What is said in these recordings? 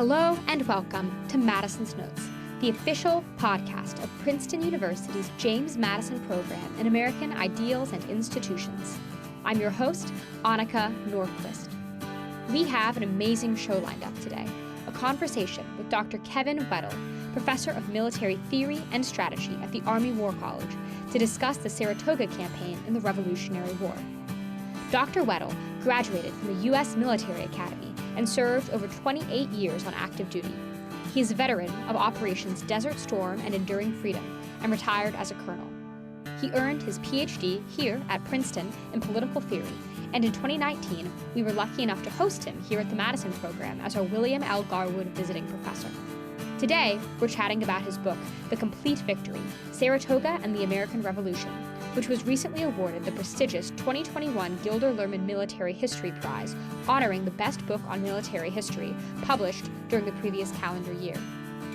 Hello and welcome to Madison's Notes, the official podcast of Princeton University's James Madison Program in American Ideals and Institutions. I'm your host, Annika Nordquist. We have an amazing show lined up today, a conversation with Dr. Kevin Weddle, professor of military theory and strategy at the Army War College, to discuss the Saratoga Campaign in the Revolutionary War. Dr. Weddle graduated from the U.S. Military Academy and served over 28 years on active duty. He is a veteran of Operations Desert Storm and Enduring Freedom and retired as a colonel. He earned his Ph.D. here at Princeton in political theory, and in 2019, we were lucky enough to host him here at the Madison Program as our William L. Garwood visiting professor. Today, we're chatting about his book, The Compleat Victory, Saratoga and the American Revolution, which was recently awarded the prestigious 2021 Gilder Lehrman Military History Prize, honoring the best book on military history published during the previous calendar year.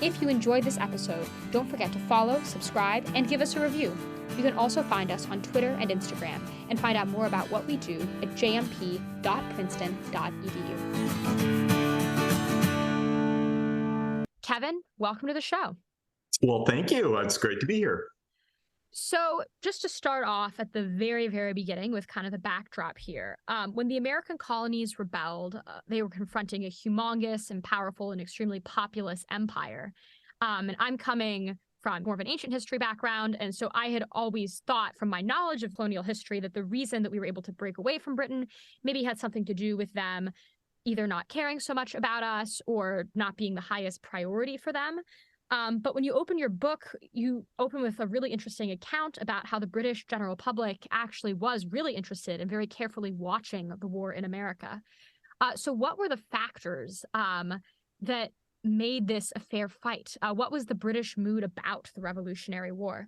If you enjoyed this episode, don't forget to follow, subscribe, and give us a review. You can also find us on Twitter and Instagram and find out more about what we do at jmp.princeton.edu. Kevin, welcome to the show. Well, thank you. It's great to be here. So just to start off at the very, very beginning with kind of the backdrop here, when the American colonies rebelled, they were confronting a humongous and powerful and extremely populous empire. And I'm coming from more of an ancient history background. And so I had always thought from my knowledge of colonial history that the reason that we were able to break away from Britain maybe had something to do with them either not caring so much about us or not being the highest priority for them. But when you open your book, you open with a really interesting account about how the British general public actually was really interested and very carefully watching the war in America. So what were the factors that made this a fair fight? What was the British mood about the Revolutionary War?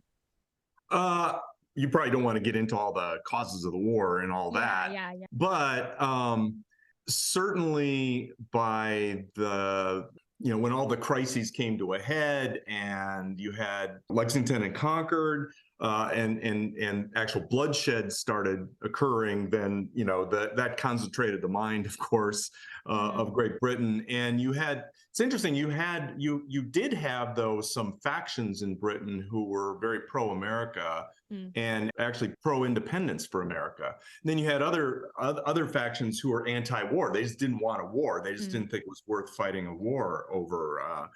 You probably don't want to get into all the causes of the war and all that. Yeah. But certainly by when all the crises came to a head and you had Lexington and Concord and actual bloodshed started occurring, then, that concentrated the mind, of course, of Great Britain. And it's interesting, you did have, though, some factions in Britain who were very pro-America and actually pro-independence for America. And then you had other factions who were anti-war. They just didn't want a war. They just didn't think it was worth fighting a war over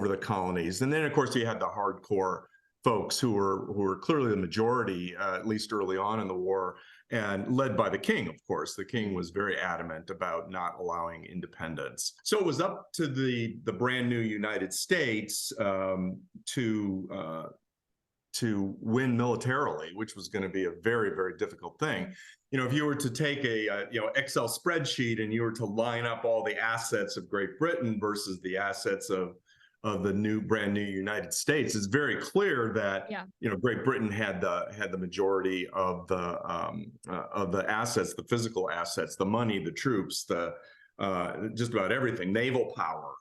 the colonies. And then, of course, you had the hardcore folks who were clearly the majority, at least early on in the war, and led by the king, of course. The king was very adamant about not allowing independence. So it was up to the brand new United States to win militarily, which was going to be a very, very difficult thing. If you were to take a Excel spreadsheet and you were to line up all the assets of Great Britain versus the assets of the brand new United States, it's very clear that Great Britain had the majority of the assets, the physical assets, the money, the troops, just about everything, naval power,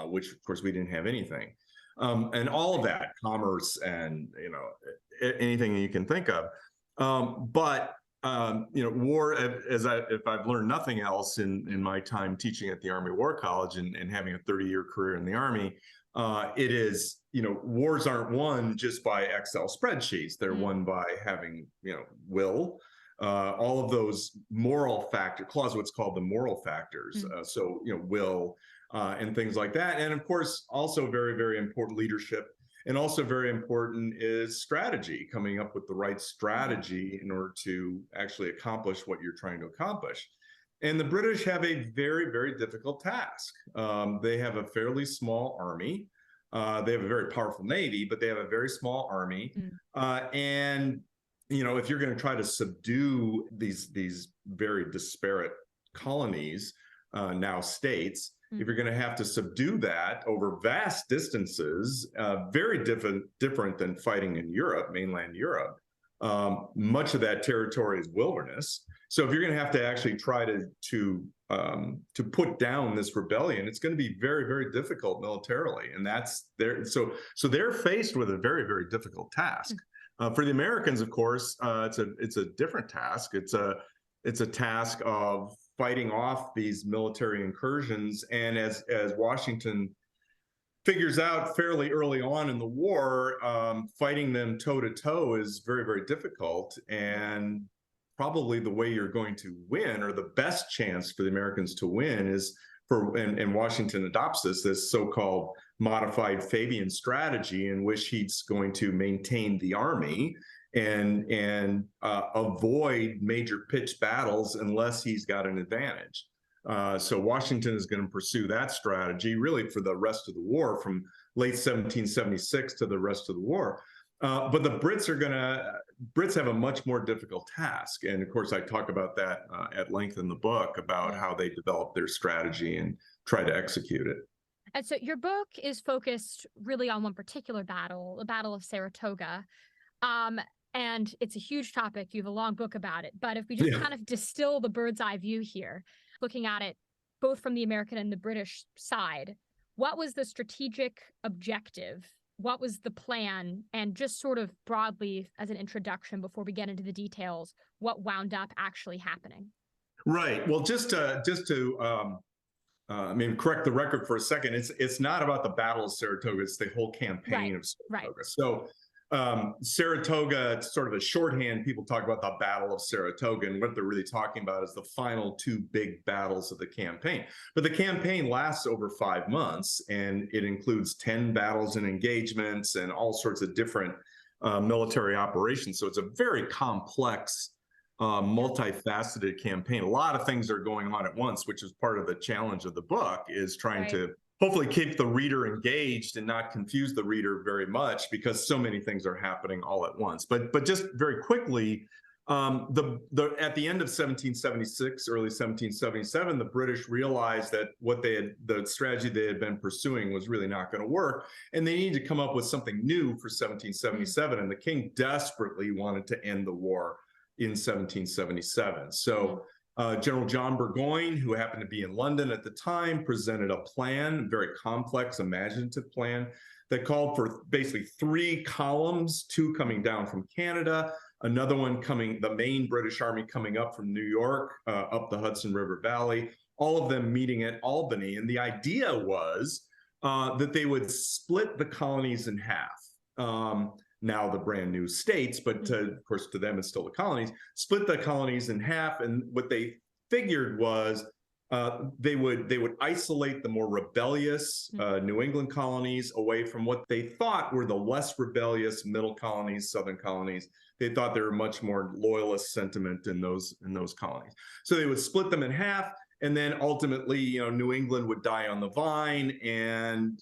which of course we didn't have anything. And all of that, commerce and, anything you can think of. But war, if I've learned nothing else in my time teaching at the Army War College and having a 30-year career in the Army, it is, wars aren't won just by Excel spreadsheets. They're won by having, will, all of those moral factors, what's called the moral factors. So, will, and things like that. And of course, also very, very important, leadership. And also very important is strategy, coming up with the right strategy in order to actually accomplish what you're trying to accomplish. And the British have a very, very difficult task. They have a fairly small army. They have a very powerful navy, but they have a very small army. And, if you're going to try to subdue these very disparate colonies, now states, if you're going to have to subdue that over vast distances, very different than fighting in Europe, mainland Europe. Much of that territory is wilderness. So if you're going to have to actually try to put down this rebellion, it's going to be very, very difficult militarily. And so they're faced with a very, very difficult task. For the Americans, of course, it's a different task. It's a task of fighting off these military incursions. And as Washington figures out fairly early on in the war, fighting them toe to toe is very, very difficult. And probably the way you're going to win, or the best chance for the Americans to win, is and Washington adopts this so-called modified Fabian strategy, in which he's going to maintain the army and avoid major pitched battles unless he's got an advantage. So Washington is going to pursue that strategy really for the rest of the war, from late 1776 to the rest of the war. But the Brits have a much more difficult task. And of course, I talk about that at length in the book, about how they develop their strategy and try to execute it. And so your book is focused really on one particular battle, the Battle of Saratoga. And it's a huge topic. You have a long book about it. But if we just kind of distill the bird's eye view here, looking at it both from the American and the British side, what was the strategic objective? What was the plan? And just sort of broadly, as an introduction, before we get into the details, what wound up actually happening? Right. Well, just to correct the record for a second. It's not about the Battle of Saratoga. It's the whole campaign of Saratoga. Right. So Saratoga, it's sort of a shorthand. People talk about the Battle of Saratoga, and what they're really talking about is the final two big battles of the campaign. But the campaign lasts over 5 months, and it includes 10 battles and engagements and all sorts of different military operations. So it's a very complex, multifaceted campaign. A lot of things are going on at once, which is part of the challenge of the book, is trying to hopefully keep the reader engaged and not confuse the reader very much, because so many things are happening all at once. But just very quickly, at the end of 1776, early 1777, the British realized that the strategy they had been pursuing was really not going to work, and they needed to come up with something new for 1777. And the king desperately wanted to end the war in 1777. So General John Burgoyne, who happened to be in London at the time, presented a plan, a very complex, imaginative plan, that called for basically 3 columns, 2 coming down from Canada, another one the main British army coming up from New York, up the Hudson River Valley, all of them meeting at Albany. And the idea was that they would split the colonies in half. Now the brand new states, but of course to them it's still the colonies, split the colonies in half. And what they figured was they would isolate the more rebellious New England colonies away from what they thought were the less rebellious middle colonies, southern colonies. They thought there were much more loyalist sentiment in those colonies. So they would split them in half, and then ultimately, New England would die on the vine, and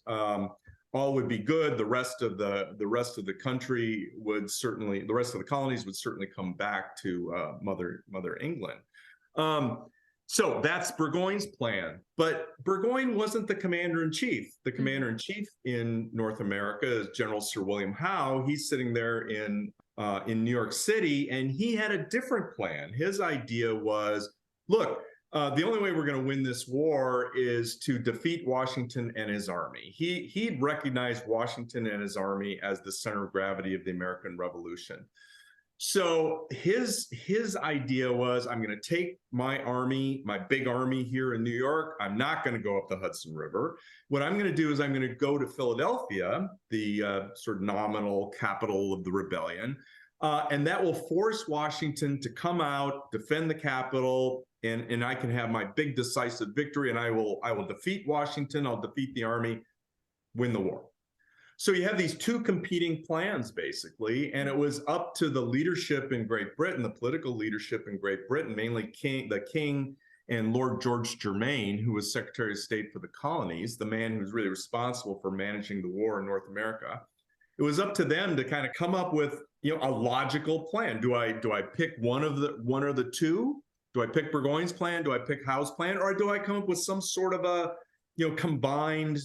all would be good. The rest of the country would certainly, the rest of the colonies would certainly come back to Mother England. So that's Burgoyne's plan. But Burgoyne wasn't the commander-in-chief. The commander-in-chief in North America is General Sir William Howe. He's sitting there in New York City, and he had a different plan. His idea was, look, the only way we're going to win this war is to defeat Washington and his army. He'd recognized Washington and his army as the center of gravity of the American Revolution. So his idea was, I'm going to take my army, my big army here in New York. I'm not going to go up the Hudson River. What I'm going to do is I'm going to go to Philadelphia, the sort of nominal capital of the rebellion, and that will force Washington to come out, defend the capital, and I can have my big decisive victory, and I will defeat Washington, I'll defeat the army, win the war. So you have these 2 competing plans, basically, and it was up to the leadership in Great Britain, the political leadership in Great Britain, mainly the King and Lord George Germain, who was Secretary of State for the colonies, the man who was really responsible for managing the war in North America. It was up to them to kind of come up with, a logical plan. Do I pick one or the 2? Do I pick Burgoyne's plan? Do I pick Howe's plan? Or do I come up with some sort of a, combined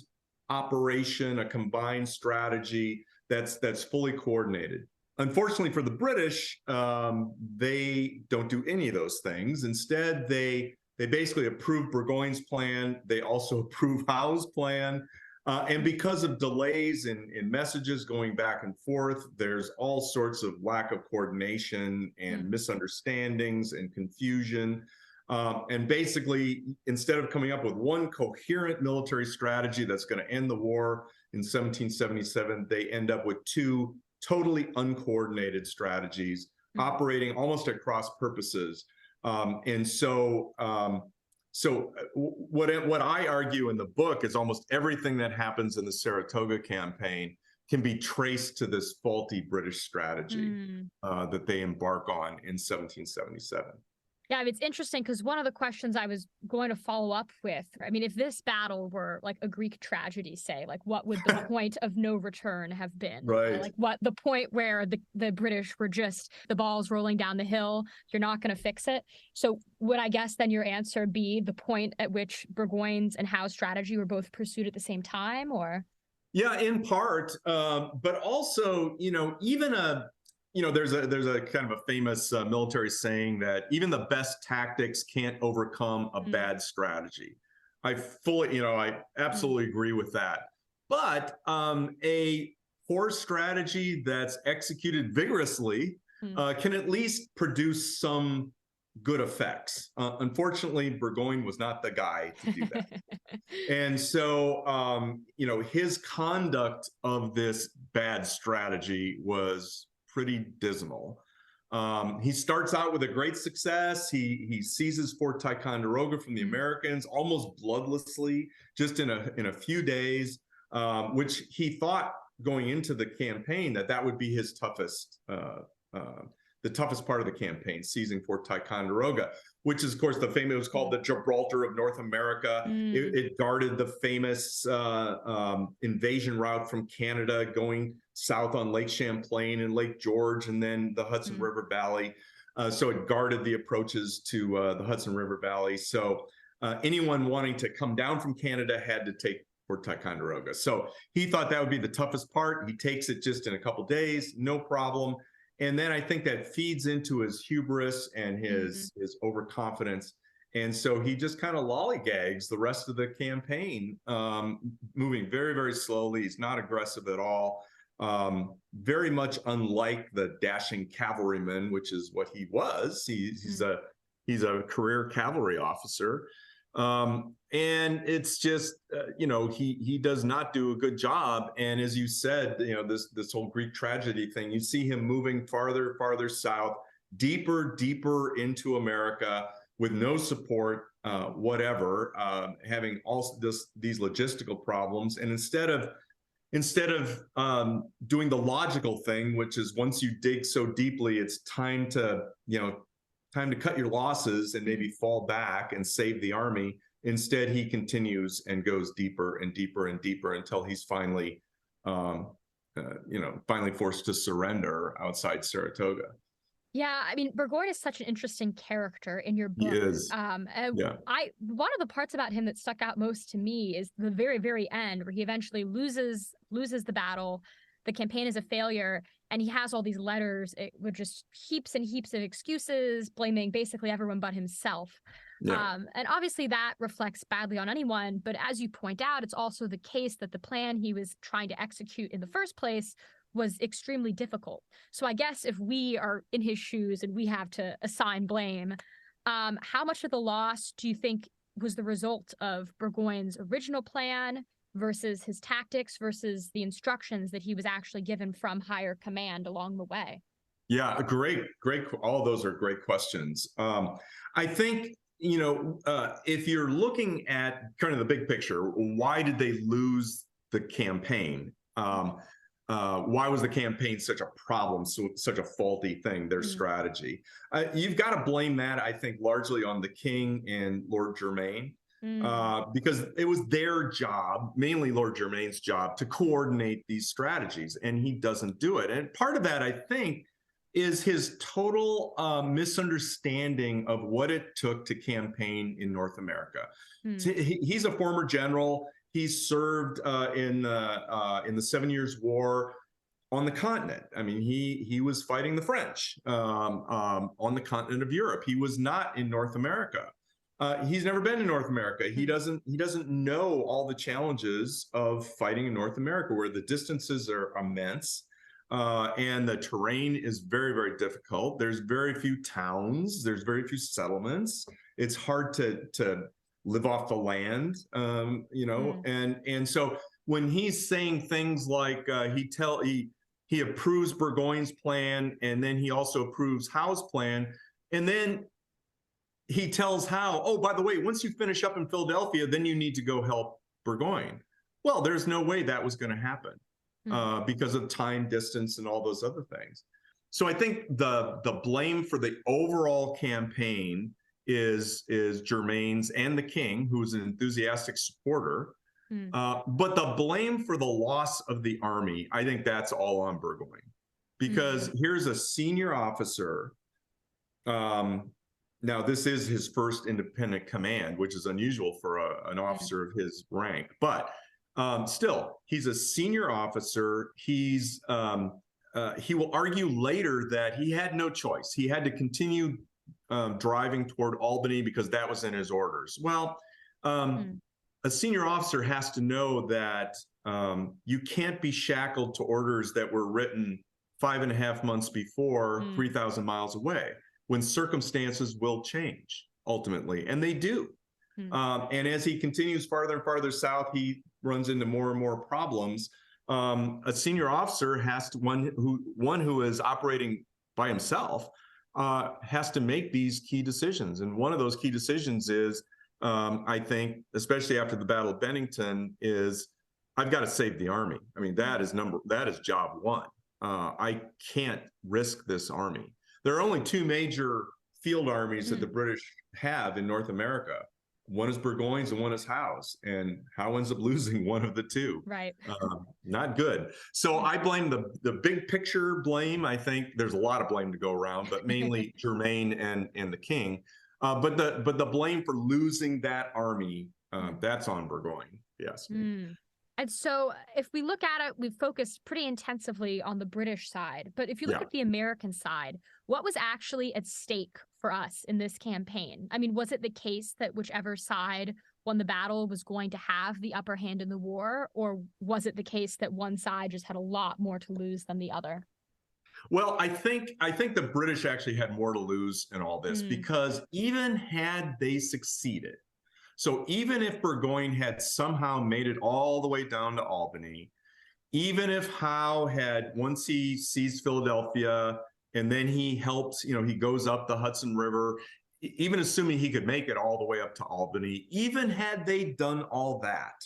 operation, a combined strategy that's fully coordinated? Unfortunately for the British, they don't do any of those things. Instead, they basically approve Burgoyne's plan. They also approve Howe's plan. And because of delays in messages going back and forth, there's all sorts of lack of coordination and misunderstandings and confusion. And basically, instead of coming up with one coherent military strategy that's going to end the war in 1777, they end up with two totally uncoordinated strategies operating almost at cross purposes. So what I argue in the book is almost everything that happens in the Saratoga campaign can be traced to this faulty British strategy that they embark on in 1777. Yeah, I mean, it's interesting because one of the questions I was going to follow up with, I mean, if this battle were like a Greek tragedy, say, like what would the point of no return have been? Right. Like what the point where the British were just, the ball's rolling down the hill, you're not going to fix it. So would I guess then your answer be the point at which Burgoyne's and Howe's strategy were both pursued at the same time, or? Yeah, in part, but also, there's a kind of a famous military saying that even the best tactics can't overcome a bad strategy. I absolutely agree with that. But a poor strategy that's executed vigorously can at least produce some good effects. Unfortunately, Burgoyne was not the guy to do that. And so, his conduct of this bad strategy was pretty dismal. He starts out with a great success. He seizes Fort Ticonderoga from the Americans almost bloodlessly, just in a few days, which he thought going into the campaign that would be his toughest the toughest part of the campaign, seizing Fort Ticonderoga, which is, of course, it was called the Gibraltar of North America. It guarded the famous invasion route from Canada going south on Lake Champlain and Lake George, and then the Hudson River Valley. So it guarded the approaches to the Hudson River Valley. So anyone wanting to come down from Canada had to take Fort Ticonderoga. So he thought that would be the toughest part. He takes it just in a couple days, no problem. And then I think that feeds into his hubris and his overconfidence. And so he just kind of lollygags the rest of the campaign, moving very, very slowly. He's not aggressive at all. Very much unlike the dashing cavalryman, which is what he was. He's a career cavalry officer. And it's just, he does not do a good job. And as you said, this whole Greek tragedy thing, you see him moving farther south, deeper into America with no support whatever, having all these logistical problems. And instead of doing the logical thing, which is once you dig so deeply, it's time to cut your losses and maybe fall back and save the army. Instead, he continues and goes deeper and deeper and deeper until he's finally forced to surrender outside Saratoga. Yeah, I mean, Burgoyne is such an interesting character in your book. He is. One of the parts about him that stuck out most to me is the very, very end, where he eventually loses the battle. The campaign is a failure, and he has all these letters with just heaps and heaps of excuses, blaming basically everyone but himself. Yeah. And obviously that reflects badly on anyone. But as you point out, it's also the case that the plan he was trying to execute in the first place was extremely difficult. So I guess if we are in his shoes and we have to assign blame, how much of the loss do you think was the result of Burgoyne's original plan versus his tactics versus the instructions that he was actually given from higher command along the way? Yeah, great. All of those are great questions. I think, if you're looking at kind of the big picture, why did they lose the campaign? Why was the campaign such a problem, such a faulty thing, their strategy? You've got to blame that, I think, largely on the king and Lord Germain, because it was their job, mainly Lord Germain's job, to coordinate these strategies, and he doesn't do it. And part of that, I think, is his total misunderstanding of what it took to campaign in North America. He's a former general. He served in the 7 Years' War on the continent. I mean, he was fighting the French on the continent of Europe. He was not in North America. He's never been in North America. He doesn't know all the challenges of fighting in North America, where the distances are immense. And the terrain is very, very difficult. There's very few towns. There's very few settlements. It's hard to live off the land, and so when he's saying things like he approves Burgoyne's plan, and then he also approves Howe's plan, and then he tells Howe, oh, by the way, once you finish up in Philadelphia, then you need to go help Burgoyne. Well, there's no way that was going to happen because of time, distance, and all those other things. So I think the blame for the overall campaign is Germain's and the king, who was an enthusiastic supporter. But the blame for the loss of the army, I think that's all on Burgoyne, because here's a senior officer. Now, this is his first independent command, which is unusual for an officer of his rank. But still, he's a senior officer. He will argue later that he had no choice. He had to continue driving toward Albany because that was in his orders. Well, a senior officer has to know that you can't be shackled to orders that were written 5.5 months before, 3,000 miles away, when circumstances will change ultimately, and they do. And as he continues farther and farther south, he runs into more and more problems. A senior officer has to, one who is operating by himself, has to make these key decisions. And one of those key decisions is, I think, especially after the Battle of Bennington, is I've got to save the army. I mean, that is job one. I can't risk this army. There are only two major field armies that the British have in North America. One is Burgoyne's and one is Howe's, and Howe ends up losing one of the two. Right. Not good. So I blame the big picture blame. I think there's a lot of blame to go around, but mainly Germain and the king. But the blame for losing that army, that's on Burgoyne. Yes. And so if we look at it, we've focused pretty intensively on the British side. But if you look at the American side, what was actually at stake for us in this campaign? I mean, was it the case that whichever side won the battle was going to have the upper hand in the war? Or was it the case that one side just had a lot more to lose than the other? Well, I think the British actually had more to lose in all this, because even had they succeeded, so even if Burgoyne had somehow made it all the way down to Albany, even if Howe had, once he seized Philadelphia and then he helps, he goes up the Hudson River, even assuming he could make it all the way up to Albany, even had they done all that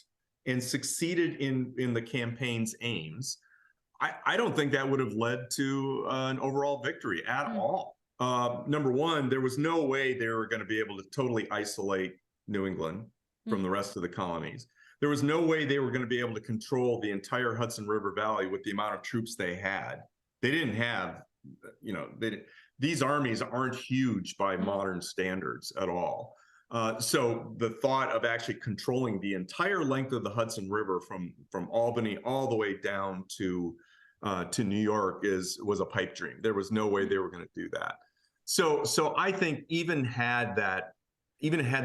and succeeded in the campaign's aims, I don't think that would have led to an overall victory at all. Number one, there was no way they were going to be able to totally isolate New England from the rest of the colonies. There was no way they were going to be able to control the entire Hudson River Valley with the amount of troops they had. They didn't have, these armies aren't huge by modern standards at all. So the thought of actually controlling the entire length of the Hudson River from Albany all the way down to New York was a pipe dream. There was no way they were going to do that. So I think even had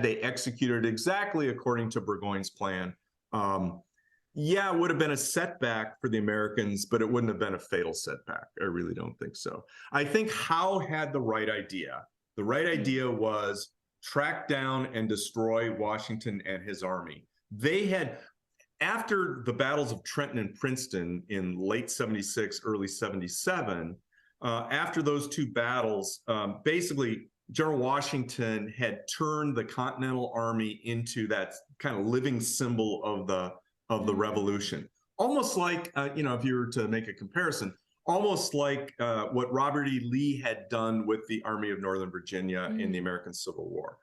they executed exactly according to Burgoyne's plan, it would have been a setback for the Americans, but it wouldn't have been a fatal setback. I really don't think so. I think Howe had the right idea. The right idea was track down and destroy Washington and his army. They had, after the battles of Trenton and Princeton in late 76, early 77, after those two battles, basically General Washington had turned the Continental Army into that kind of living symbol of the Revolution. Almost like, if you were to make a comparison, almost like what Robert E. Lee had done with the Army of Northern Virginia in the American Civil War.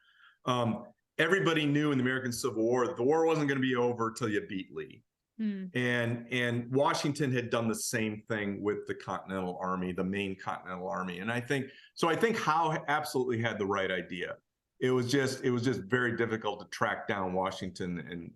Everybody knew in the American Civil War, the war wasn't going to be over till you beat Lee. And Washington had done the same thing with the Continental Army, the main Continental Army. And I think Howe absolutely had the right idea. It was just very difficult to track down Washington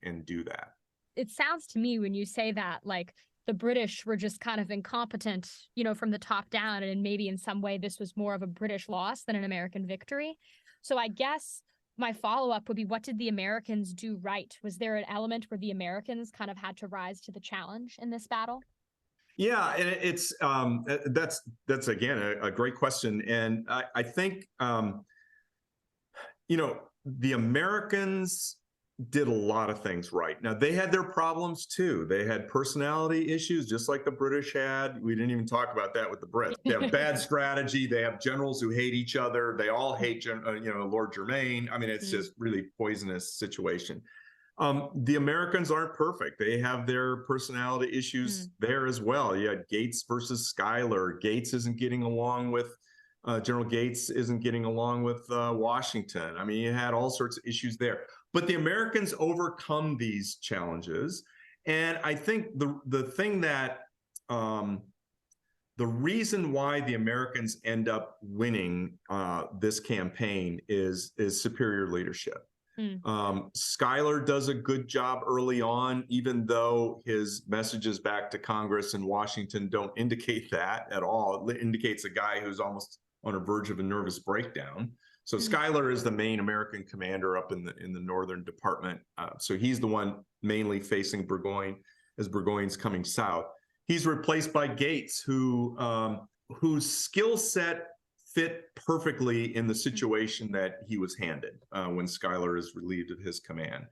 and do that. It sounds to me when you say that, like the British were just kind of incompetent, from the top down, and maybe in some way this was more of a British loss than an American victory. So I guess my follow-up would be, what did the Americans do right? Was there an element where the Americans kind of had to rise to the challenge in this battle? Yeah, and it's that's again a great question, and I think the Americans did a lot of things right. Now, they had their problems too. They had personality issues, just like the British had. We didn't even talk about that with the Brits. They have bad strategy. They have generals who hate each other. They all hate, Lord Germain. I mean, it's just really poisonous situation. The Americans aren't perfect. They have their personality issues there as well. You had Gates versus Schuyler. Gates isn't getting along with General Gates isn't getting along with Washington. I mean, you had all sorts of issues there. But the Americans overcome these challenges. And I think the thing that the reason why the Americans end up winning this campaign is superior leadership. Schuyler does a good job early on, even though his messages back to Congress and Washington don't indicate that at all. It indicates a guy who's almost on the verge of a nervous breakdown. So Schuyler is the main American commander up in the Northern Department. So he's the one mainly facing Burgoyne as Burgoyne's coming south. He's replaced by Gates, whose skill set fit perfectly in the situation that he was handed when Schuyler is relieved of his command.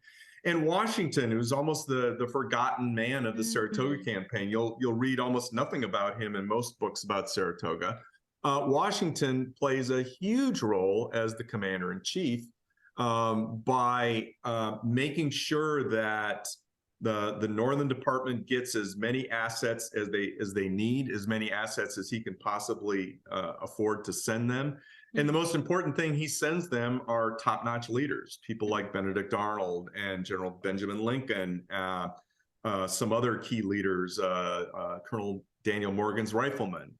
And Washington, who's almost the forgotten man of the Saratoga campaign, you'll read almost nothing about him in most books about Saratoga. Washington plays a huge role as the commander-in-chief by making sure that the Northern Department gets as many assets as they need, as many assets as he can possibly afford to send them. And the most important thing he sends them are top-notch leaders, people like Benedict Arnold and General Benjamin Lincoln, some other key leaders, Colonel Daniel Morgan's riflemen.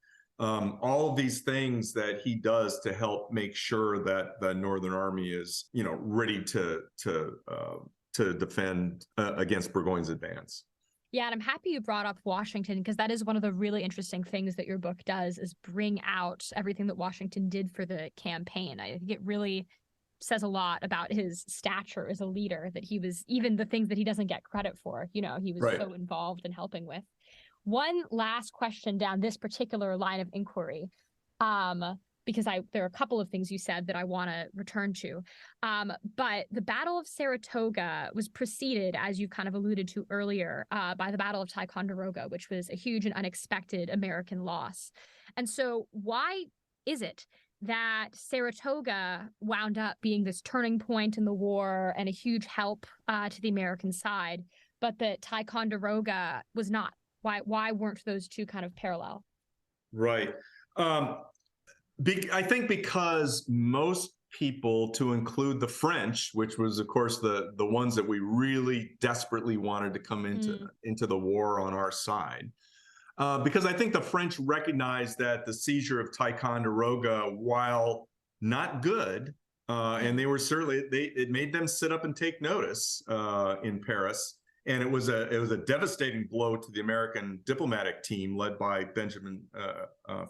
All of these things that he does to help make sure that the Northern Army is, ready to defend against Burgoyne's advance. Yeah, and I'm happy you brought up Washington, because that is one of the really interesting things that your book does, is bring out everything that Washington did for the campaign. I think it really says a lot about his stature as a leader, that he was, even the things that he doesn't get credit for, he was so involved in helping with. One last question down this particular line of inquiry, because there are a couple of things you said that I want to return to. But the Battle of Saratoga was preceded, as you kind of alluded to earlier, by the Battle of Ticonderoga, which was a huge and unexpected American loss. And so why is it that Saratoga wound up being this turning point in the war and a huge help to the American side, but that Ticonderoga was not? Why weren't those two kind of parallel? Right. I think because most people, to include the French, which was, of course, the ones that we really desperately wanted to come into the war on our side, because I think the French recognized that the seizure of Ticonderoga, while not good, and they were it made them sit up and take notice in Paris. And it was a devastating blow to the American diplomatic team led by Benjamin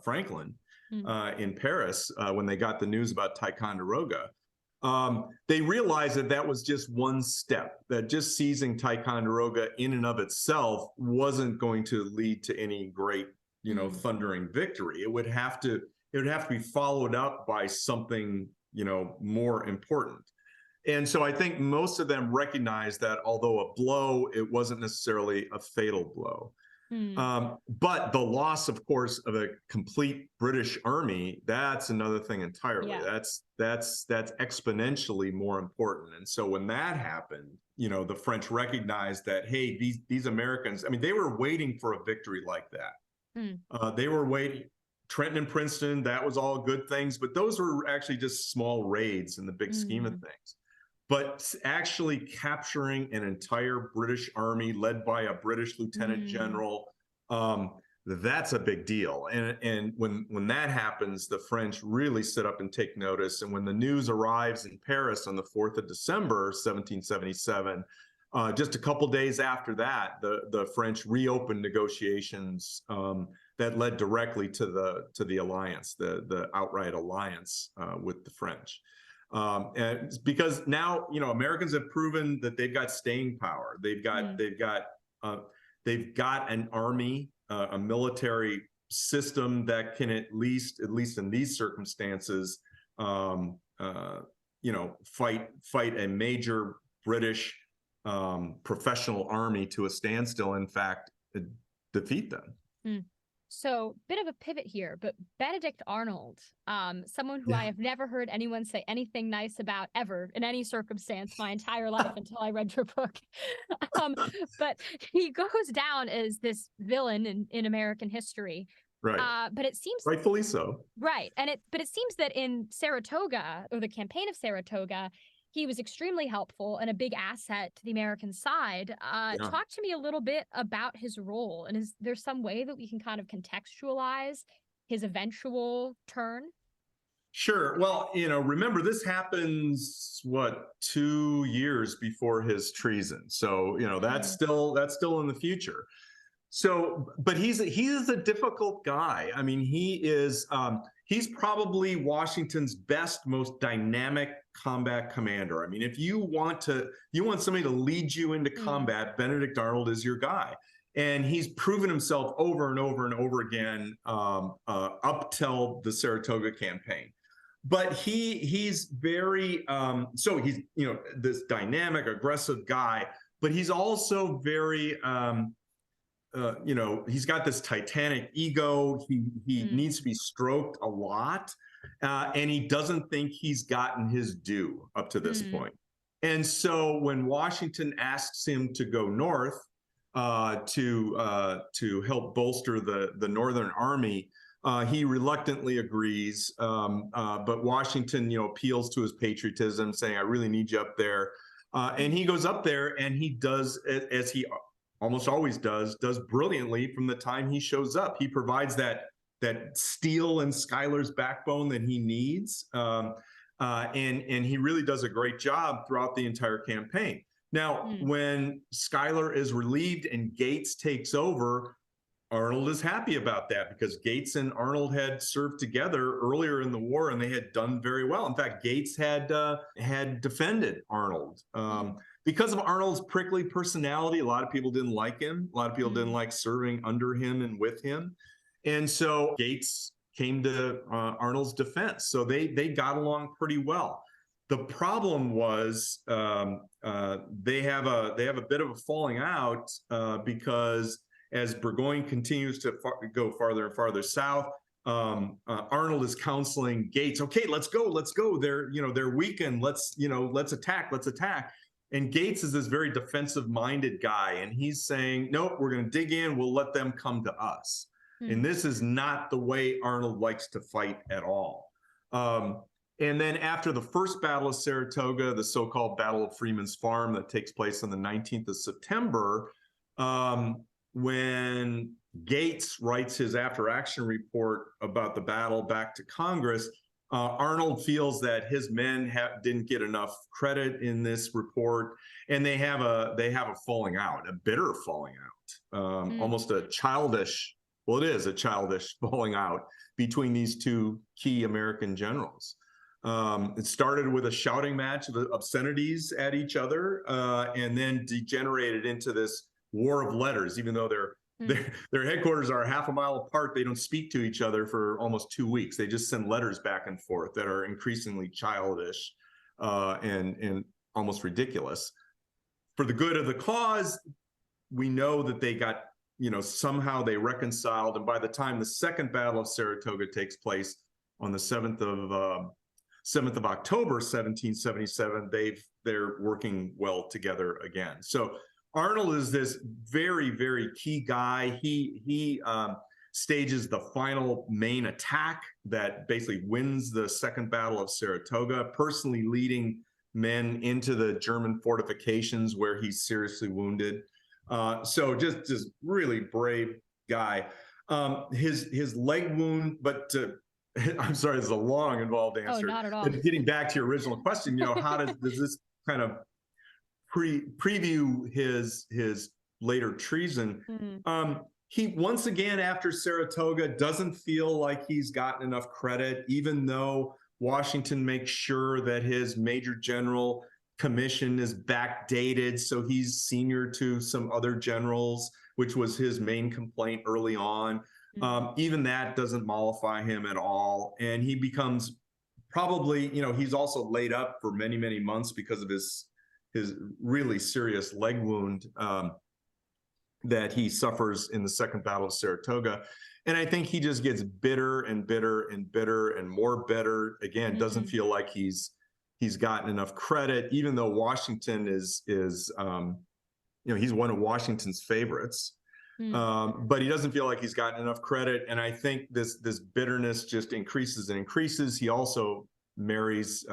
Franklin in Paris when they got the news about Ticonderoga. They realized that was just one step, that just seizing Ticonderoga in and of itself wasn't going to lead to any great, thundering victory. It would have to be followed up by something, more important. And so I think most of them recognize that although a blow, it wasn't necessarily a fatal blow. But the loss, of course, of a complete British army, that's another thing entirely. Yeah. That's exponentially more important. And so when that happened, the French recognized that, hey, these Americans, I mean, they were waiting for a victory like that. They were waiting. Trenton and Princeton, that was all good things, but those were actually just small raids in the big scheme of things. But actually capturing an entire British army led by a British lieutenant general, that's a big deal. And when that happens, the French really sit up and take notice. And when the news arrives in Paris on the 4th of December, 1777, just a couple days after that, the French reopened negotiations that led directly to the alliance, the outright alliance with the French. And because now, Americans have proven that they've got staying power. They've got an army, a military system that can at least in these circumstances, fight a major British professional army to a standstill. In fact, defeat them. Mm. So, bit of a pivot here, but Benedict Arnold, someone who I have never heard anyone say anything nice about ever in any circumstance my entire life until I read your book. But he goes down as this villain in American history. Right. But it seems rightfully so. Right. But it seems that in Saratoga, or the campaign of Saratoga, he was extremely helpful and a big asset to the American side. Talk to me a little bit about his role. And is there some way that we can kind of contextualize his eventual turn? Sure. Well, remember, this happens, 2 years before his treason. So, that's still in the future. So, but he is a difficult guy. I mean, he's probably Washington's best, most dynamic combat commander. I mean, if you want somebody to lead you into combat, Benedict Arnold is your guy. And he's proven himself over and over and over again up till the Saratoga campaign. But he's very so he's this dynamic, aggressive guy, but he's also very he's got this titanic ego. He needs to be stroked a lot, and he doesn't think he's gotten his due up to this point. And so when Washington asks him to go north to help bolster the Northern Army, he reluctantly agrees. But Washington, appeals to his patriotism, saying, "I really need you up there." And he goes up there, and he does as he almost always does brilliantly from the time he shows up. He provides that steel in Schuyler's backbone that he needs, and he really does a great job throughout the entire campaign. Now, when Schuyler is relieved and Gates takes over, Arnold is happy about that because Gates and Arnold had served together earlier in the war, and they had done very well. In fact, Gates had defended Arnold. Because of Arnold's prickly personality, a lot of people didn't like him. A lot of people didn't like serving under him and with him. And so Gates came to Arnold's defense. So they got along pretty well. The problem was they have a bit of a falling out because as Burgoyne continues to go farther and farther south, Arnold is counseling Gates, "Okay, let's go. They're weakened. Let's attack. And Gates is this very defensive-minded guy, and he's saying, "Nope, we're going to dig in. We'll let them come to us." And this is not the way Arnold likes to fight at all. And then after the first Battle of Saratoga, the so-called Battle of Freeman's Farm that takes place on the 19th of September, when Gates writes his after-action report about the battle back to Congress, Arnold feels that his men didn't get enough credit in this report, and they have a falling out, a bitter falling out, almost a childish. Well, it is a childish falling out between these two key American generals. It started with a shouting match of obscenities at each other, and then degenerated into this war of letters. Even though their headquarters are half a mile apart, they don't speak to each other for almost 2 weeks. They just send letters back and forth that are increasingly childish and almost ridiculous. For the good of the cause, we know that they got, somehow they reconciled. And by the time the second Battle of Saratoga takes place on the 7th of October, 1777, they're working well together again. So Arnold is this very, very key guy. He stages the final main attack that basically wins the second Battle of Saratoga, personally leading men into the German fortifications where he's seriously wounded. So just really brave guy. His leg wound, but I'm sorry, this is a long, involved answer. Oh, not at all. But getting back to your original question, how does this kind of preview his later treason? He once again, after Saratoga, doesn't feel like he's gotten enough credit, even though Washington makes sure that his major general commission is backdated, so he's senior to some other generals, which was his main complaint early on. Even that doesn't mollify him at all, and he becomes probably, he's also laid up for many, many months because of his really serious leg wound that he suffers in the Second Battle of Saratoga. And I think he just gets bitter and bitter and bitter and more bitter. Again, doesn't feel like he's gotten enough credit, even though Washington is he's one of Washington's favorites. But he doesn't feel like he's gotten enough credit. And I think this bitterness just increases and increases. He also remarries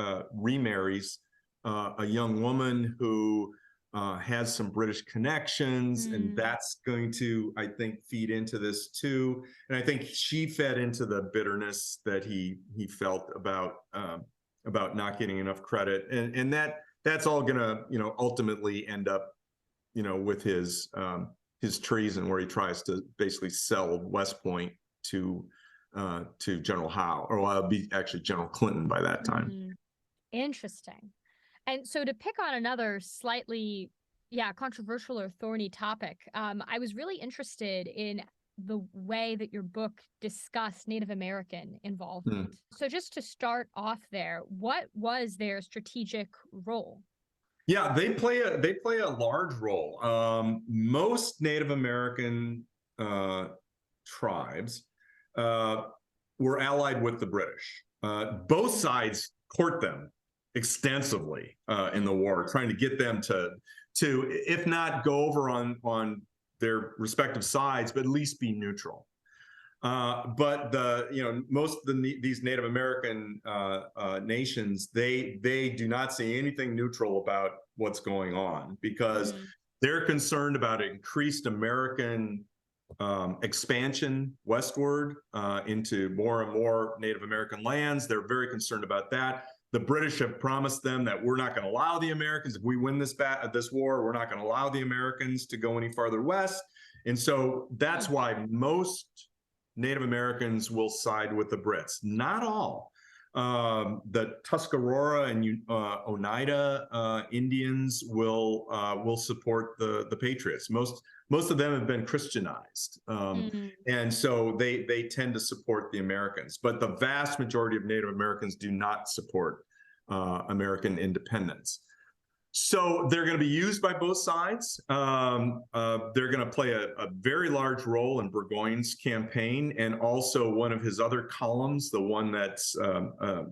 a young woman who has some British connections, and that's going to, I think, feed into this too. And I think she fed into the bitterness that he felt about not getting enough credit, and that's all gonna ultimately end up with his treason, where he tries to basically sell West Point to General Howe, or it'll be actually General Clinton by that time. Interesting. And so to pick on another slightly, controversial or thorny topic, I was really interested in the way that your book discussed Native American involvement. So just to start off there, what was their strategic role? Yeah, they play a large role. Most Native American tribes were allied with the British. Both sides court them extensively in the war, trying to get them to if not go over on their respective sides, but at least be neutral. But most of these Native American nations, they do not see anything neutral about what's going on, because they're concerned about increased American expansion westward into more and more Native American lands. They're very concerned about that. The British have promised them that we're not going to allow the Americans, if we win this war, we're not going to allow the Americans to go any farther west. And so that's why most Native Americans will side with the Brits. Not all. The Tuscarora and Oneida Indians will support the Patriots. Most of them have been Christianized, and so they tend to support the Americans. But the vast majority of Native Americans do not support American independence. So they're going to be used by both sides. They're going to play a very large role in Burgoyne's campaign, and also one of his other columns, the one that's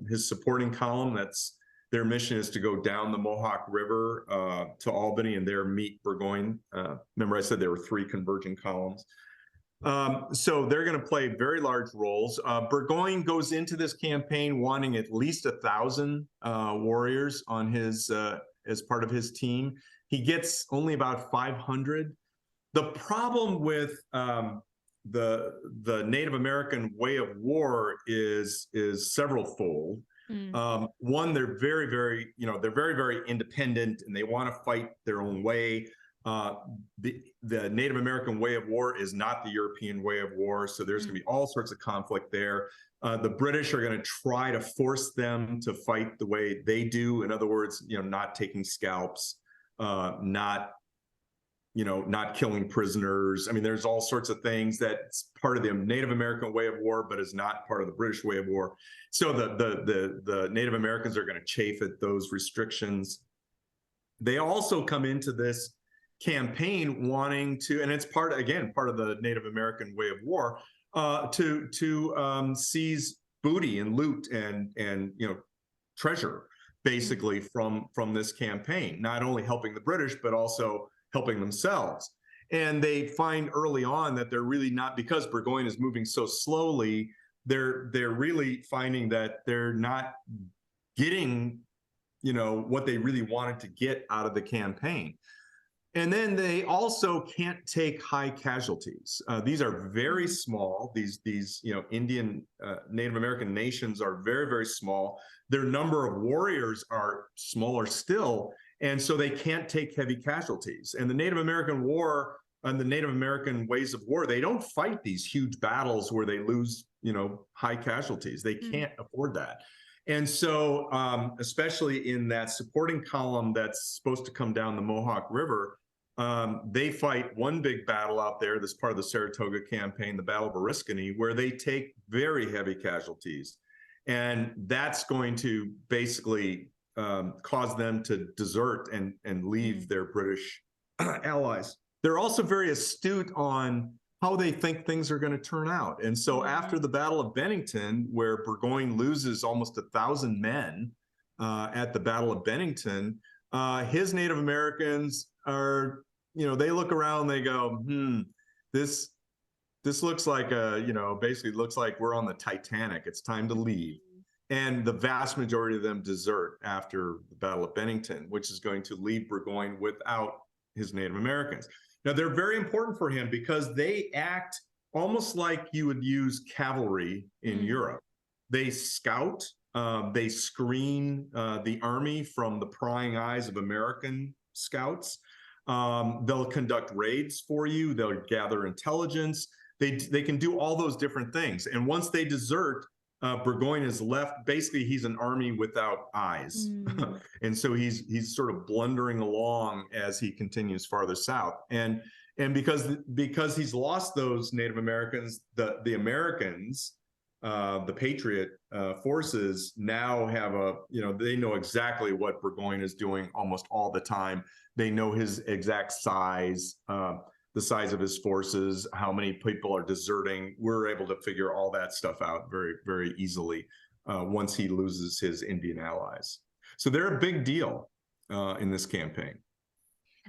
his supporting column. That's their mission is to go down the Mohawk River to Albany and there meet Burgoyne. Remember, I said there were 3 converging columns. So they're going to play very large roles. Burgoyne goes into this campaign wanting at least 1,000 warriors on his as part of his team. He gets only about 500. The problem with the Native American way of war is several-fold. One, they're very, very, they're very, very independent, and they want to fight their own way. The Native American way of war is not the European way of war, so there's going to be all sorts of conflict there. The British are going to try to force them to fight the way they do. In other words, not taking scalps, not killing prisoners. I mean, there's all sorts of things that's part of the Native American way of war, but is not part of the British way of war. So the Native Americans are going to chafe at those restrictions. They also come into this campaign wanting to, and it's part of the Native American way of war, to seize booty and loot and treasure, basically, from this campaign, not only helping the British but also helping themselves. And they find early on that they're really not, because Burgoyne is moving so slowly, they're really finding that they're not getting what they really wanted to get out of the campaign. And then they also can't take high casualties. These are very small. These Indian Native American nations are very, very small. Their number of warriors are smaller still, and so they can't take heavy casualties. And the Native American war and the Native American ways of war, they don't fight these huge battles where they lose high casualties. They can't afford that. And so, especially in that supporting column that's supposed to come down the Mohawk River, they fight one big battle out there that's part of the Saratoga Campaign, the Battle of Oriskany, where they take very heavy casualties. And that's going to basically cause them to desert and leave their British allies. They're also very astute on how they think things are going to turn out. And so after the Battle of Bennington, where Burgoyne loses almost 1,000 men at the Battle of Bennington, his Native Americans are, they look around, they go, this looks like basically looks like we're on the Titanic. It's time to leave. And the vast majority of them desert after the Battle of Bennington, which is going to leave Burgoyne without his Native Americans. Now, they're very important for him because they act almost like you would use cavalry in Europe. They scout, they screen the army from the prying eyes of American scouts. They'll conduct raids for you. They'll gather intelligence. They can do all those different things. And once they desert, Burgoyne is left, basically he's an army without eyes. And so he's sort of blundering along as he continues farther south. And because he's lost those Native Americans, the Americans, the patriot forces now have they know exactly what Burgoyne is doing almost all the time. They know his exact size, the size of his forces, how many people are deserting. We're able to figure all that stuff out very, very easily once he loses his Indian allies. So they're a big deal in this campaign.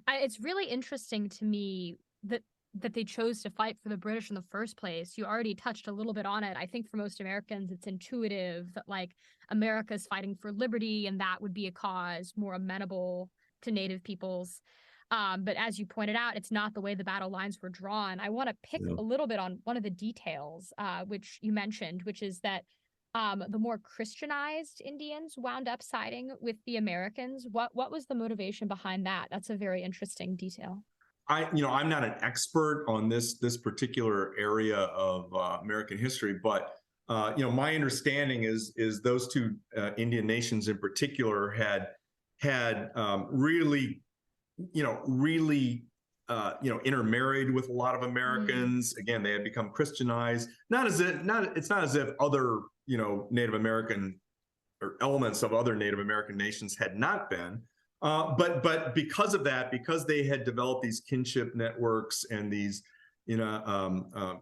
It's really interesting to me that they chose to fight for the British in the first place. You already touched a little bit on it. I think for most Americans, it's intuitive that like America's fighting for liberty and that would be a cause more amenable to Native peoples. But as you pointed out, it's not the way the battle lines were drawn. I want to pick a little bit on one of the details, which you mentioned, which is that the more Christianized Indians wound up siding with the Americans. What was the motivation behind that? That's a very interesting detail. I'm not an expert on this particular area of American history, but my understanding is those two Indian nations in particular had really intermarried with a lot of Americans. Again, they had become Christianized. It's not as if other, Native American or elements of other Native American nations had not been. But because of that, because they had developed these kinship networks and these,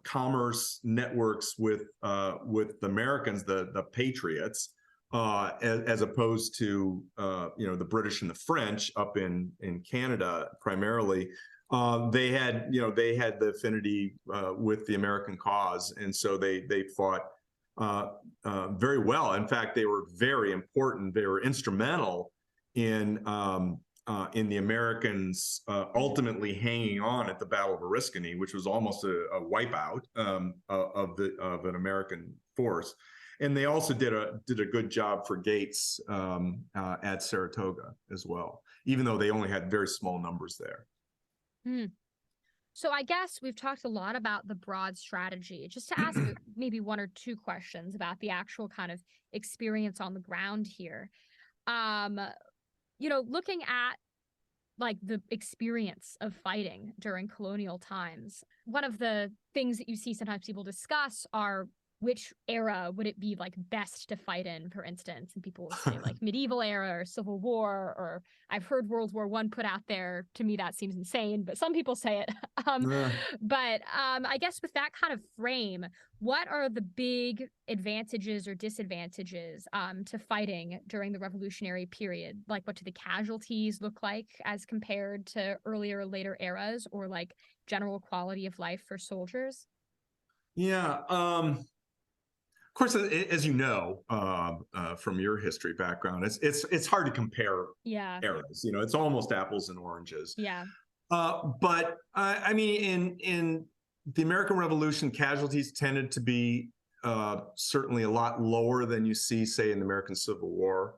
commerce networks with the Americans, the patriots, as opposed to the British and the French up in Canada primarily, they had the affinity with the American cause, and so they fought very well. In fact, they were very important. They were instrumental in the Americans ultimately hanging on at the Battle of Oriskany, which was almost a wipeout of an American force. And they also did a good job for Gates at Saratoga as well, even though they only had very small numbers there. So I guess we've talked a lot about the broad strategy. Just to ask maybe one or two questions about the actual kind of experience on the ground here. Looking at like the experience of fighting during colonial times, one of the things that you see sometimes people discuss are which era would it be like best to fight in, for instance, and people will say like medieval era or Civil War, or I've heard World War I put out there. To me, that seems insane, but some people say it. But I guess with that kind of frame, what are the big advantages or disadvantages to fighting during the Revolutionary period? Like, what do the casualties look like as compared to earlier or later eras, or like general quality of life for soldiers? Yeah. Of course, as you know from your history background, it's hard to compare eras. It's almost apples and oranges. Yeah. But I mean, in the American Revolution, casualties tended to be certainly a lot lower than you see, say, in the American Civil War.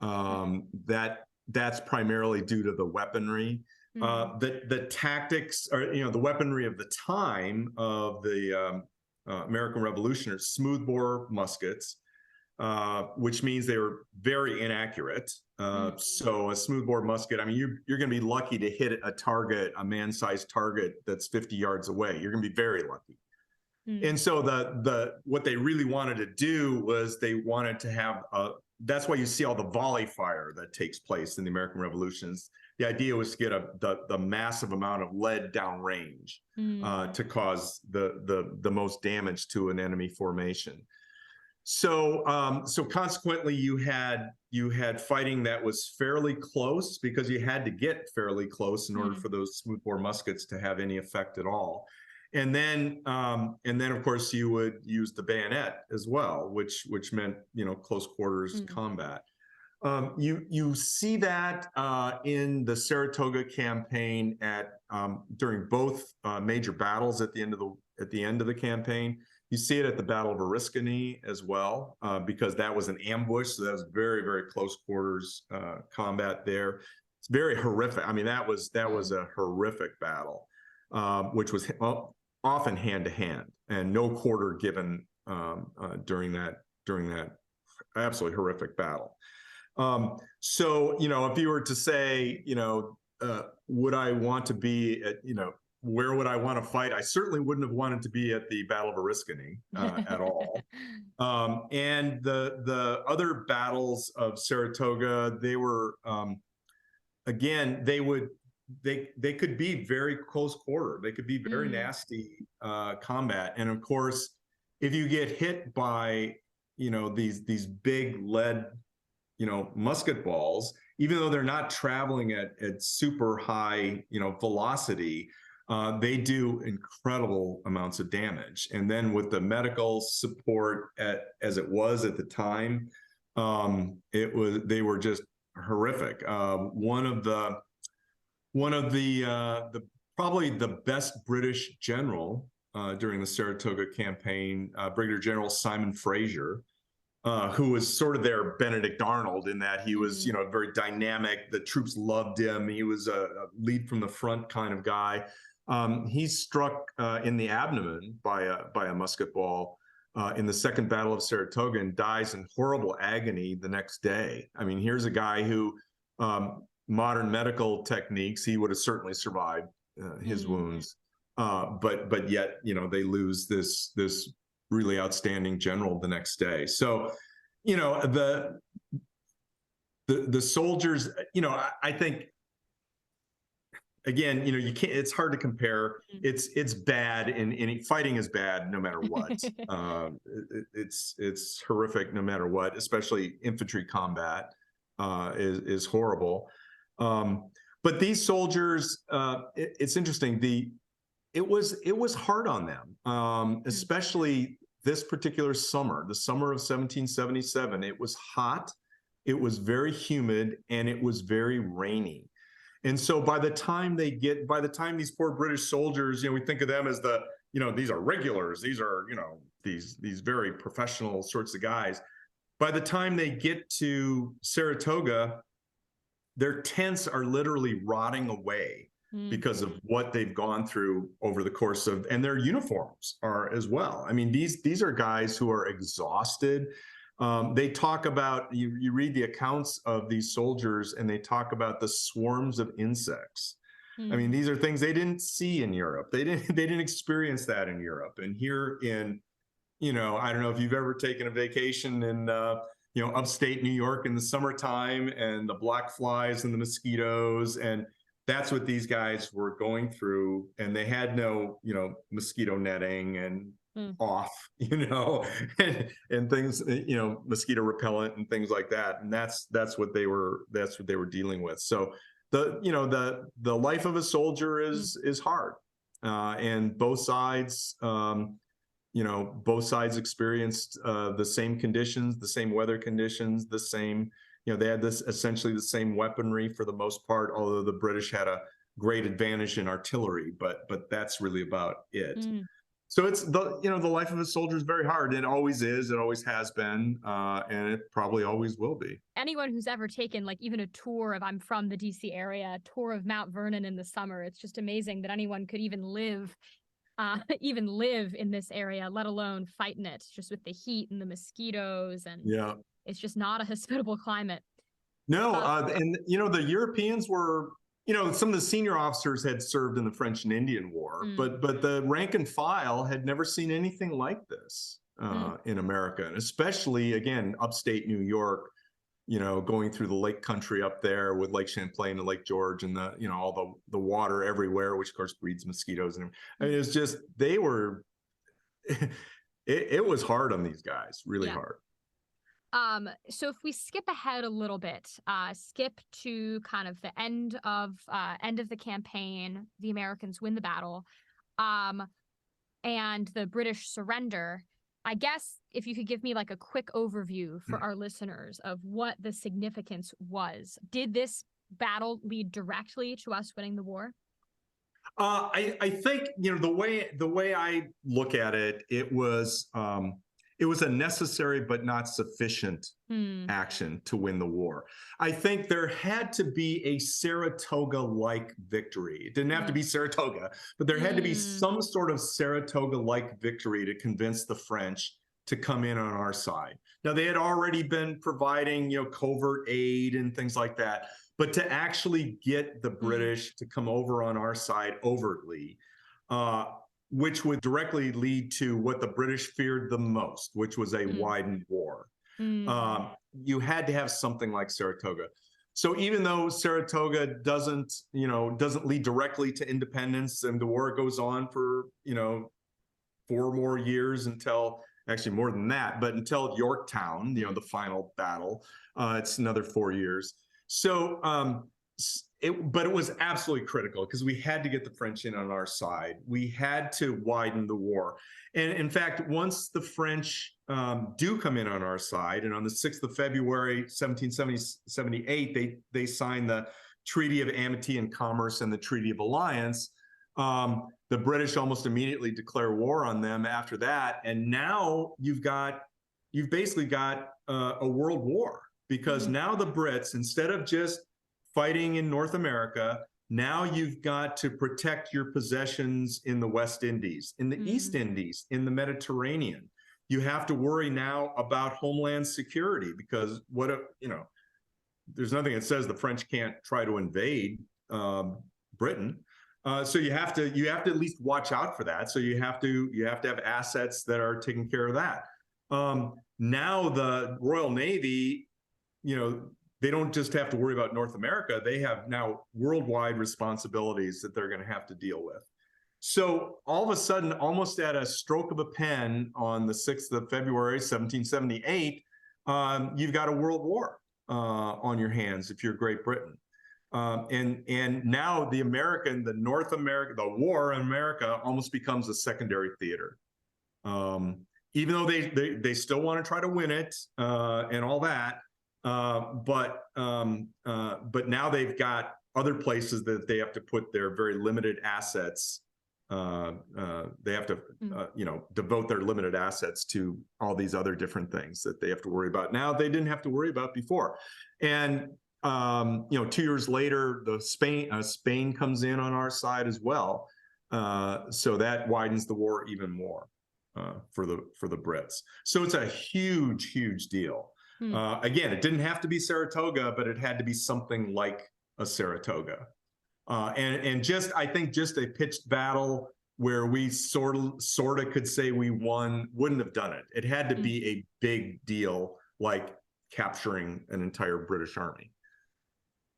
That's primarily due to the weaponry. The tactics, or the weaponry of the time of the American Revolutionaries, smoothbore muskets, which means they were very inaccurate. So a smoothbore musket, I mean, you're going to be lucky to hit a target, a man-sized target that's 50 yards away. You're going to be very lucky. And so what they really wanted to do was they wanted to have that's why you see all the volley fire that takes place in the American Revolutions. The idea was to get the massive amount of lead downrange to cause the most damage to an enemy formation. So consequently, you had fighting that was fairly close, because you had to get fairly close in order for those smoothbore muskets to have any effect at all. And then of course you would use the bayonet as well, which meant close quarters combat. You see that in the Saratoga campaign during both major battles at the end of the campaign. You see it at the Battle of Oriskany as well, because that was an ambush. So that was very, very close quarters combat there. It's very horrific. I mean, that was a horrific battle, which was often hand to hand, and no quarter given during that absolutely horrific battle. So if you were to say, would I want to be at, where would I want to fight? I certainly wouldn't have wanted to be at the Battle of Oriskany at all. And the other battles of Saratoga, they were, again, they could be very close quarter. They could be very nasty combat. And of course, if you get hit by, these big lead, musket balls, even though they're not traveling at super high, velocity, they do incredible amounts of damage. And then with the medical support as it was at the time, they were just horrific. One of the probably the best British general during the Saratoga campaign, Brigadier General Simon Fraser, who was sort of their Benedict Arnold, in that he was, very dynamic. The troops loved him. He was a lead from the front kind of guy. He's struck in the abdomen by a musket ball in the Second Battle of Saratoga and dies in horrible agony the next day. I mean, here's a guy who, modern medical techniques, he would have certainly survived his wounds, but yet, they lose this really outstanding general the next day. So, the soldiers, I think, again, you can't, it's hard to compare. It's bad in any, fighting is bad no matter what. It's horrific no matter what, especially infantry combat is horrible. But these soldiers, it's interesting. It was hard on them, especially this particular summer, the summer of 1777. It was hot, it was very humid, and it was very rainy. And so by the time these poor British soldiers, we think of them as these are regulars, these are, these very professional sorts of guys. By the time they get to Saratoga, their tents are literally rotting away because of what they've gone through over the course of, and their uniforms are as well. I mean, these are guys who are exhausted. They talk about, you read the accounts of these soldiers, and they talk about the swarms of insects. I mean, these are things they didn't see in Europe. They didn't experience that in Europe. And here in, I don't know if you've ever taken a vacation in, upstate New York in the summertime, and the black flies and the mosquitoes, and that's what these guys were going through. And they had no, mosquito netting and off, and things, mosquito repellent and things like that. And that's what they were dealing with. So the life of a soldier is hard, and both sides experienced the same conditions, the same weather conditions, the same, they had essentially the same weaponry for the most part, although the British had a great advantage in artillery, but that's really about it. So it's the life of a soldier is very hard. It always is. It always has been, and it probably always will be. Anyone who's ever taken even a tour of, I'm from the DC area, a tour of Mount Vernon in the summer, it's just amazing that anyone could even live in this area, let alone fight in it, just with the heat and the mosquitoes. And it's just not a hospitable climate. No, and the Europeans were, some of the senior officers had served in the French and Indian War, but the rank and file had never seen anything like this in America, and especially, again, upstate New York, going through the lake country up there with Lake Champlain and Lake George and all the water everywhere, which of course breeds mosquitoes. And I mean, it's just, they were, it was hard on these guys, really hard. So if we skip ahead a little bit, skip to kind of the end of the campaign, the Americans win the battle, and the British surrender. I guess if you could give me like a quick overview for our listeners of what the significance was. Did this battle lead directly to us winning the war? I think, the way I look at it, it was a necessary but not sufficient action to win the war. I think there had to be a Saratoga-like victory. It didn't have to be Saratoga, but there had to be some sort of Saratoga-like victory to convince the French to come in on our side. Now, they had already been providing, covert aid and things like that, but to actually get the British to come over on our side overtly, which would directly lead to what the British feared the most, which was a widened war. You had to have something like Saratoga. So even though Saratoga doesn't lead directly to independence, and the war goes on for, 4 more years until, actually more than that, but until Yorktown, the final battle, it's another 4 years. So, but it was absolutely critical because we had to get the French in on our side. We had to widen the war. And in fact, once the French do come in on our side, and on the 6th of February, 1778, they signed the Treaty of Amity and Commerce and the Treaty of Alliance. The British almost immediately declare war on them after that. And now you've basically got a world war, because now the Brits, instead of just fighting in North America, now you've got to protect your possessions in the West Indies, in the East Indies, in the Mediterranean. You have to worry now about homeland security, because there's nothing that says the French can't try to invade Britain. So you have to at least watch out for that. So you have to have assets that are taking care of that. Now the Royal Navy, they don't just have to worry about North America. They have now worldwide responsibilities that they're going to have to deal with. So all of a sudden, almost at a stroke of a pen, on the 6th of February, 1778, you've got a world war on your hands if you're Great Britain. And now the war in America almost becomes a secondary theater. Even though they still want to try to win it and all that. But now they've got other places that they have to put their very limited assets. They have to, devote their limited assets to all these other different things that they have to worry about. Now they didn't have to worry about before. And 2 years later, Spain comes in on our side as well. So that widens the war even more for the Brits. So it's a huge, huge deal. Again, it didn't have to be Saratoga, but it had to be something like a Saratoga. And I think just a pitched battle where we sort of could say we won wouldn't have done it. It had to be a big deal, like capturing an entire British army.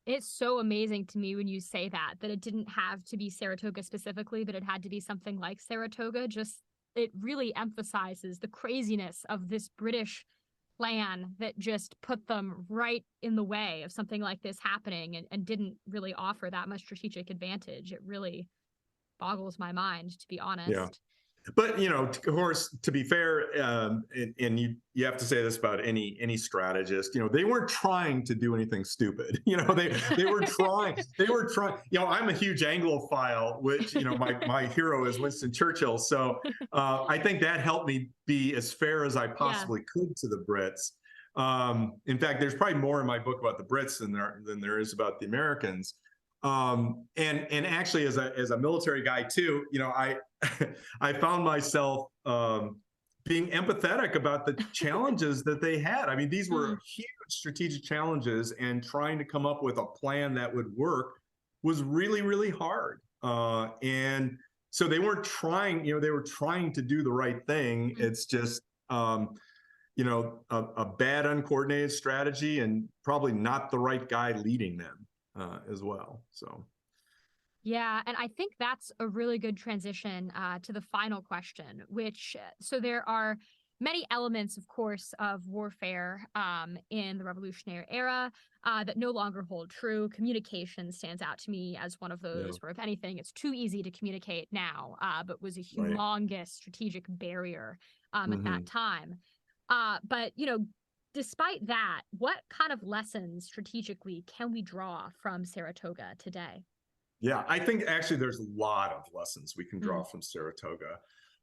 It's so amazing to me when you say that it didn't have to be Saratoga specifically, but it had to be something like Saratoga. It really emphasizes the craziness of this British plan that just put them right in the way of something like this happening, and didn't really offer that much strategic advantage. It really boggles my mind, to be honest. Yeah. But, of course, to be fair, and you have to say this about any strategist, they weren't trying to do anything stupid. They were trying. I'm a huge Anglophile, which, my hero is Winston Churchill. So I think that helped me be as fair as I possibly could to the Brits. In fact, there's probably more in my book about the Brits than there is about the Americans. And actually, as a military guy too, I found myself being empathetic about the challenges that they had. I mean, these were huge strategic challenges, and trying to come up with a plan that would work was really, really hard. And so they weren't trying, they were trying to do the right thing. It's just, a bad uncoordinated strategy and probably not the right guy leading them as well. So. Yeah, and I think that's a really good transition to the final question, which, so there are many elements, of course, of warfare in the Revolutionary era that no longer hold true. Communication stands out to me as one of those where, if anything, it's too easy to communicate now, but was a humongous strategic barrier at that time. But, despite that, what kind of lessons strategically can we draw from Saratoga today? Yeah, I think actually there's a lot of lessons we can draw from Saratoga.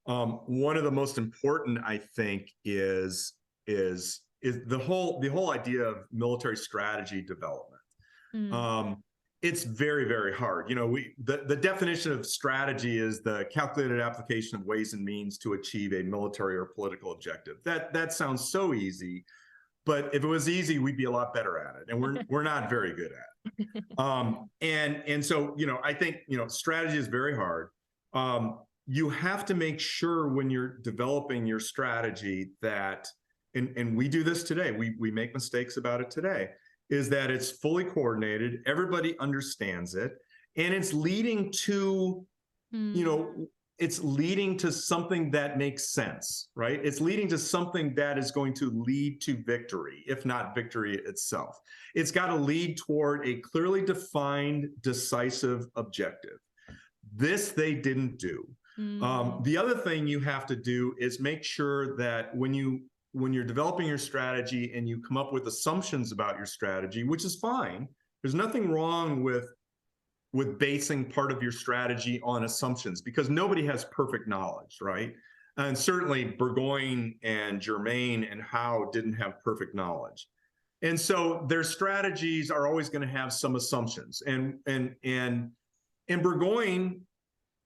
One of the most important, I think, is the whole idea of military strategy development. It's very, very hard. The definition of strategy is the calculated application of ways and means to achieve a military or political objective. That sounds so easy, but if it was easy, we'd be a lot better at it, and we're not very good at it. And so, I think, strategy is very hard. You have to make sure when you're developing your strategy that, and we do this today, we make mistakes about it today, is that it's fully coordinated, everybody understands it, and it's leading to, it's leading to something that makes sense, right? It's leading to something that is going to lead to victory, if not victory itself. It's got to lead toward a clearly defined, decisive objective. This they didn't do. The other thing you have to do is make sure that when you're developing your strategy and you come up with assumptions about your strategy, which is fine, there's nothing wrong with basing part of your strategy on assumptions, because nobody has perfect knowledge, right? And certainly Burgoyne and Germain and Howe didn't have perfect knowledge. And so their strategies are always going to have some assumptions. And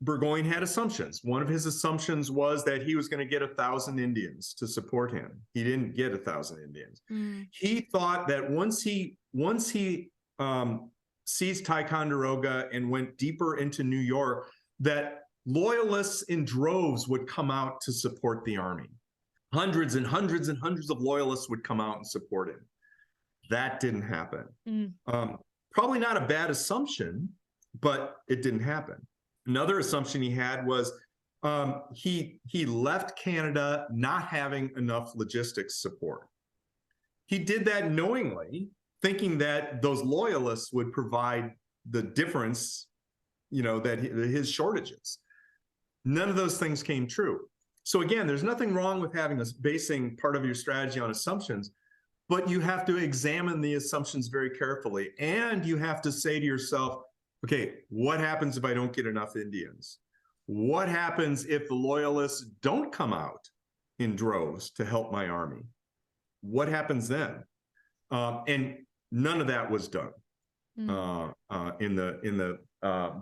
Burgoyne had assumptions. One of his assumptions was that he was going to get 1,000 Indians to support him. He didn't get 1,000 Indians. He thought that once he seized Ticonderoga and went deeper into New York, that loyalists in droves would come out to support the army. Hundreds and hundreds and hundreds of loyalists would come out and support him. That didn't happen. Probably not a bad assumption, but it didn't happen. Another assumption he had was he left Canada not having enough logistics support. He did that knowingly, thinking that those loyalists would provide the difference, that his shortages. None of those things came true. So again, there's nothing wrong with basing part of your strategy on assumptions, but you have to examine the assumptions very carefully. And you have to say to yourself, okay, what happens if I don't get enough Indians? What happens if the loyalists don't come out in droves to help my army? What happens then? And none of that was done in the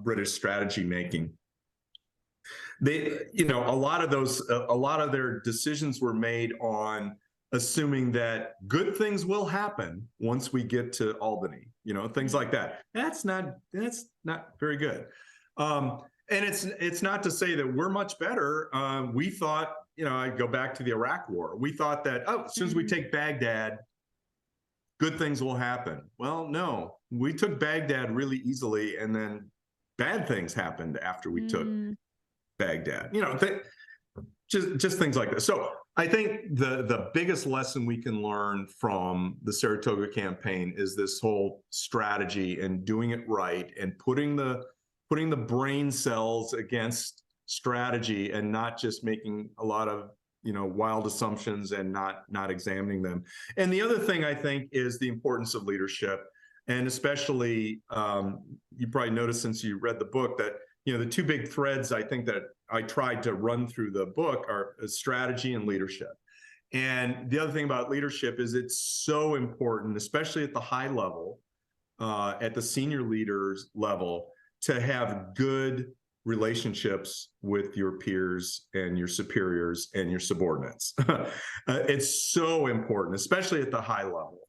British strategy making. They, a lot of their decisions were made on assuming that good things will happen once we get to Albany, things like that. That's not very good. And it's not to say that we're much better. We thought, I go back to the Iraq War. We thought that, as soon as we take Baghdad, good things will happen. Well, no, we took Baghdad really easily, and then bad things happened after we took Baghdad. Just things like that. So I think the biggest lesson we can learn from the Saratoga campaign is this whole strategy and doing it right, and putting the brain cells against strategy, and not just making a lot of wild assumptions and not examining them. And the other thing I think is the importance of leadership, and especially you probably noticed since you read the book that the two big threads I think that I tried to run through the book are strategy and leadership. And the other thing about leadership is it's so important, especially at the high level, at the senior leaders level, to have good relationships with your peers and your superiors and your subordinates. It's so important, especially at the high level.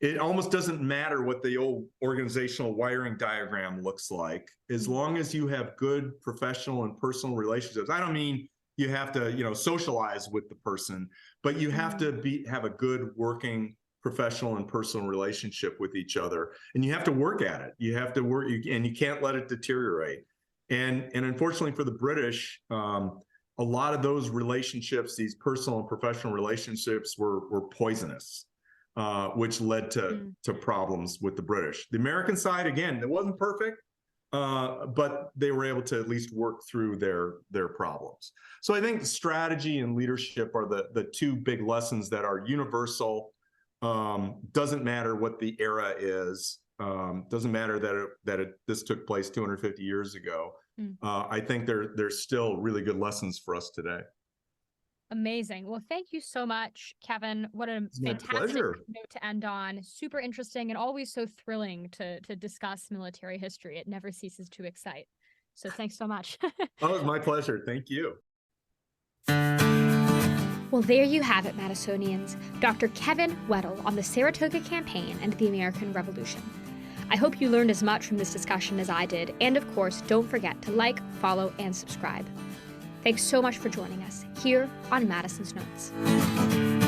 it almost doesn't matter what the old organizational wiring diagram looks like, as long as you have good professional and personal relationships. I don't mean you have to, socialize with the person, but you have to have a good working professional and personal relationship with each other, and you have to work at it. You have to work, and you can't let it deteriorate. And unfortunately for the British, a lot of those relationships, these personal and professional relationships, were poisonous, which led to problems with the British. The American side, again, it wasn't perfect, but they were able to at least work through their problems. So I think strategy and leadership are the two big lessons that are universal. Doesn't matter what the era is. Doesn't matter that this took place 250 years ago. I think there's still really good lessons for us today. Amazing. Well, thank you so much, Kevin. What a fantastic note to end on. Super interesting and always so thrilling to discuss military history. It never ceases to excite. So thanks so much. Oh, it's my pleasure. Thank you. Well, there you have it, Madisonians. Dr. Kevin Weddle on the Saratoga Campaign and the American Revolution. I hope you learned as much from this discussion as I did. And of course, don't forget to like, follow, and subscribe. Thanks so much for joining us here on Madison's Notes.